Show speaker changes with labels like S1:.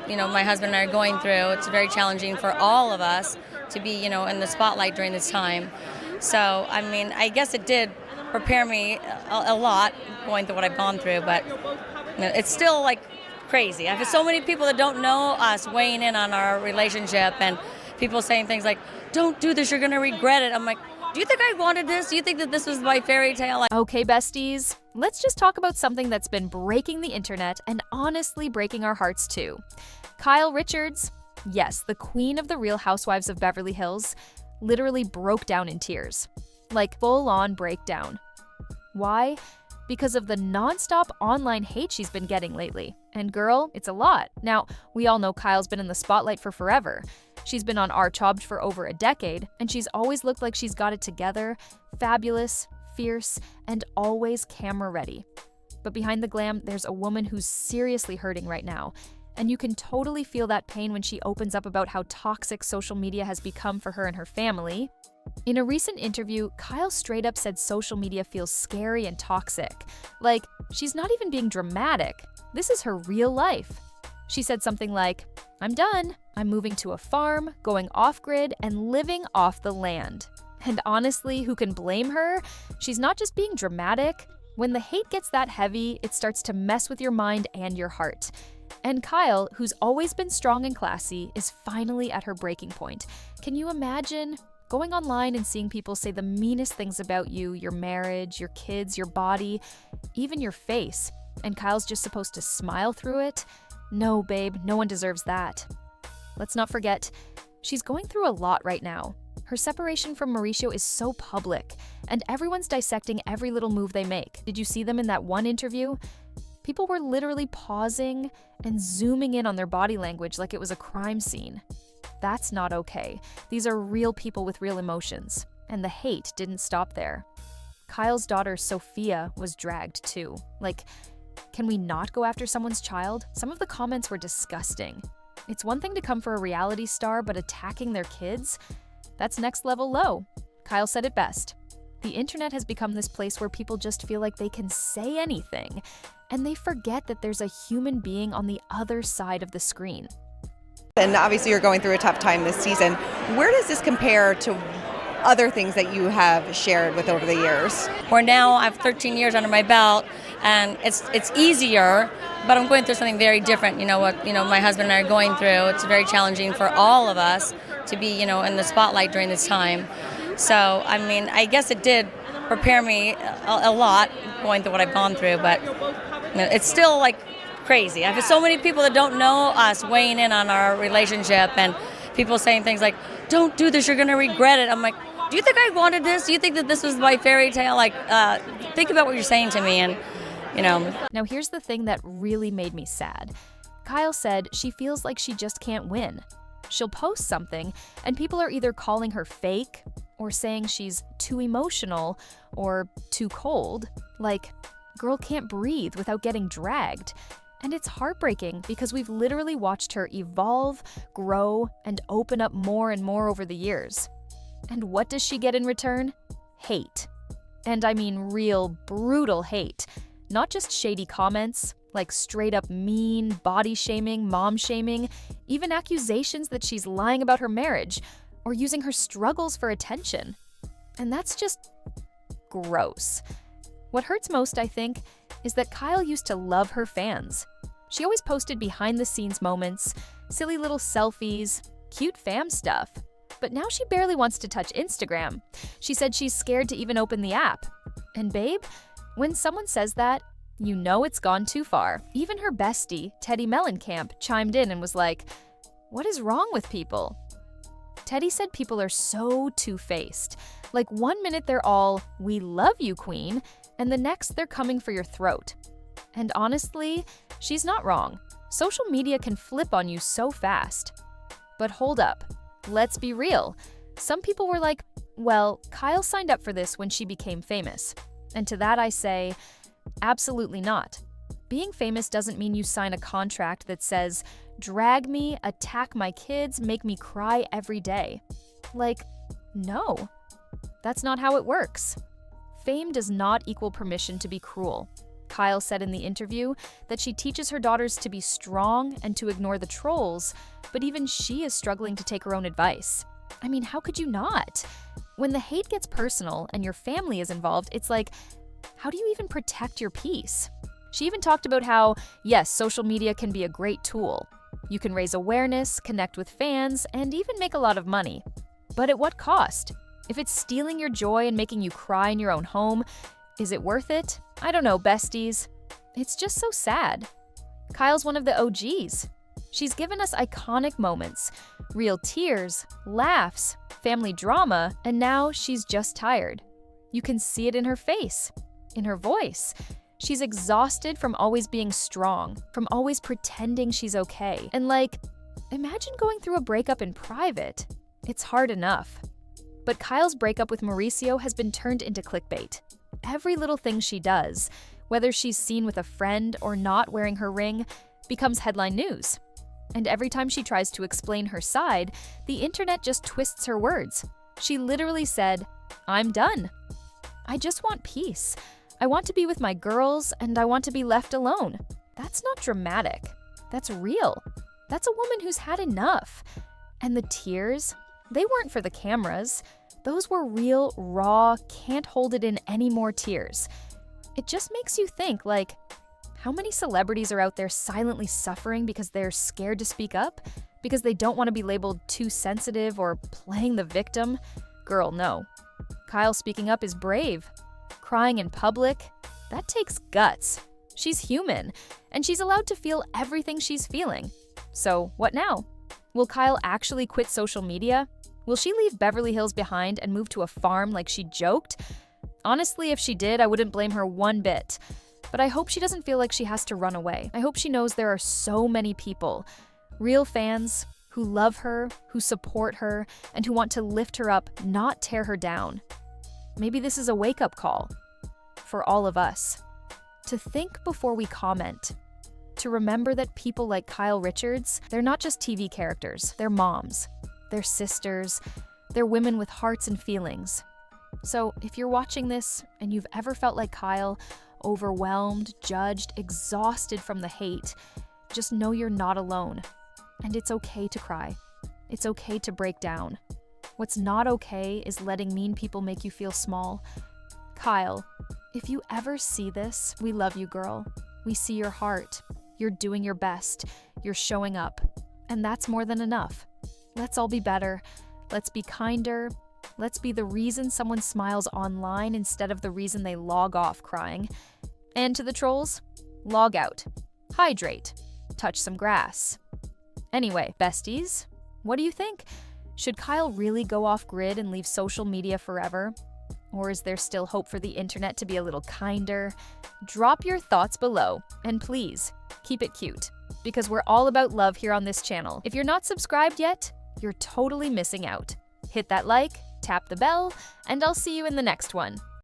S1: my husband and I are going through. It's very challenging for all of us to be, in the spotlight during this time. So, I mean, I guess it did prepare me a lot going through what I've gone through, but it's still like crazy. I have so many people that don't know us weighing in on our relationship, and people saying things like, "Don't do this, you're going to regret it." I'm like, do you think I wanted this? Do you think that this was my fairy tale?
S2: Okay, besties, let's just talk about something that's been breaking the internet and honestly breaking our hearts too. Kyle Richards, yes, the queen of the Real Housewives of Beverly Hills, literally broke down in tears. Like full-on breakdown. Why? Because of the nonstop online hate she's been getting lately. And girl, it's a lot. Now, we all know Kyle's been in the spotlight for forever. She's been on Our Chobbed for over a decade, and she's always looked like she's got it together, fabulous, fierce, and always camera ready. But behind the glam, there's a woman who's seriously hurting right now. And you can totally feel that pain when she opens up about how toxic social media has become for her and her family. In a recent interview, Kyle straight up said social media feels scary and toxic. Like, she's not even being dramatic. This is her real life. She said something like, "I'm done. I'm moving to a farm, going off-grid, and living off the land." And honestly, who can blame her? She's not just being dramatic. When the hate gets that heavy, it starts to mess with your mind and your heart. And Kyle, who's always been strong and classy, is finally at her breaking point. Can you imagine going online and seeing people say the meanest things about you, your marriage, your kids, your body, even your face, and Kyle's just supposed to smile through it? No, babe, no one deserves that. Let's not forget, she's going through a lot right now. Her separation from Mauricio is so public, and everyone's dissecting every little move they make. Did you see them in that one interview? People were literally pausing and zooming in on their body language like it was a crime scene. That's not okay. These are real people with real emotions, and the hate didn't stop there. Kyle's daughter, Sophia, was dragged too. Like, can we not go after someone's child? Some of the comments were disgusting. It's one thing to come for a reality star, but attacking their kids? That's next level low. Kyle said it best. The internet has become this place where people just feel like they can say anything, and they forget that there's a human being on the other side of the screen.
S3: And obviously you're going through a tough time this season. Where does this compare to other things that you have shared with over the years?
S1: Where now I have 13 years under my belt, and it's easier, but I'm going through something very different. My husband and I are going through. It's very challenging for all of us to be, in the spotlight during this time. So, I mean, I guess it did prepare me a lot going through what I've gone through, but it's still like crazy. I have so many people that don't know us weighing in on our relationship, and people saying things like, "Don't do this, you're going to regret it." I'm like, do you think I wanted this? Do you think that this was my fairy tale? Like, think about what you're saying to me, and,
S2: Now here's the thing that really made me sad. Kyle said she feels like she just can't win. She'll post something, and people are either calling her fake or saying she's too emotional or too cold. Like, girl can't breathe without getting dragged. And it's heartbreaking because we've literally watched her evolve, grow, and open up more and more over the years. And what does she get in return? Hate. And I mean real, brutal hate. Not just shady comments, like straight up mean, body shaming, mom shaming, even accusations that she's lying about her marriage or using her struggles for attention. And that's just gross. What hurts most, I think, is that Kyle used to love her fans. She always posted behind-the-scenes moments, silly little selfies, cute fam stuff. But now she barely wants to touch Instagram. She said she's scared to even open the app. And babe, when someone says that, you know it's gone too far. Even her bestie, Teddy Mellencamp, chimed in and was like, "What is wrong with people?" Teddy said people are so two-faced. Like, one minute they're all, "We love you, queen," and the next they're coming for your throat. And honestly, she's not wrong. Social media can flip on you so fast. But hold up, let's be real. Some people were like, well, Kyle signed up for this when she became famous. And to that I say, absolutely not. Being famous doesn't mean you sign a contract that says, drag me, attack my kids, make me cry every day. Like, no, that's not how it works. Fame does not equal permission to be cruel. Kyle said in the interview that she teaches her daughters to be strong and to ignore the trolls, but even she is struggling to take her own advice. I mean, how could you not? When the hate gets personal and your family is involved, it's like, how do you even protect your peace? She even talked about how, yes, social media can be a great tool. You can raise awareness, connect with fans, and even make a lot of money. But at what cost? If it's stealing your joy and making you cry in your own home, is it worth it? I don't know, besties. It's just so sad. Kyle's one of the OGs. She's given us iconic moments, real tears, laughs, family drama, and now she's just tired. You can see it in her face, in her voice. She's exhausted from always being strong, from always pretending she's okay. And imagine going through a breakup in private. It's hard enough. But Kyle's breakup with Mauricio has been turned into clickbait. Every little thing she does, whether she's seen with a friend or not wearing her ring, becomes headline news. And every time she tries to explain her side, the internet just twists her words. She literally said, "I'm done. I just want peace. I want to be with my girls, and I want to be left alone." That's not dramatic. That's real. That's a woman who's had enough. And the tears, they weren't for the cameras. Those were real, raw, can't hold it in any more tears. It just makes you think, how many celebrities are out there silently suffering because they're scared to speak up? Because they don't want to be labeled too sensitive or playing the victim? Girl, no. Kyle speaking up is brave. Crying in public, that takes guts. She's human, and she's allowed to feel everything she's feeling. So, what now? Will Kyle actually quit social media? Will she leave Beverly Hills behind and move to a farm like she joked? Honestly, if she did, I wouldn't blame her one bit. But I hope she doesn't feel like she has to run away. I hope she knows there are so many people, real fans, who love her, who support her, and who want to lift her up, not tear her down. Maybe this is a wake-up call for all of us. To think before we comment. To remember that people like Kyle Richards, they're not just TV characters, they're moms. They're sisters, they're women with hearts and feelings. So if you're watching this and you've ever felt like Kyle, overwhelmed, judged, exhausted from the hate, just know you're not alone. And it's okay to cry. It's okay to break down. What's not okay is letting mean people make you feel small. Kyle, if you ever see this, we love you, girl. We see your heart. You're doing your best. You're showing up. And that's more than enough. Let's all be better. Let's be kinder. Let's be the reason someone smiles online instead of the reason they log off crying. And to the trolls, log out. Hydrate. Touch some grass. Anyway, besties, what do you think? Should Kyle really go off grid and leave social media forever? Or is there still hope for the internet to be a little kinder? Drop your thoughts below, and please, keep it cute, because we're all about love here on this channel. If you're not subscribed yet, you're totally missing out. Hit that like, tap the bell, and I'll see you in the next one.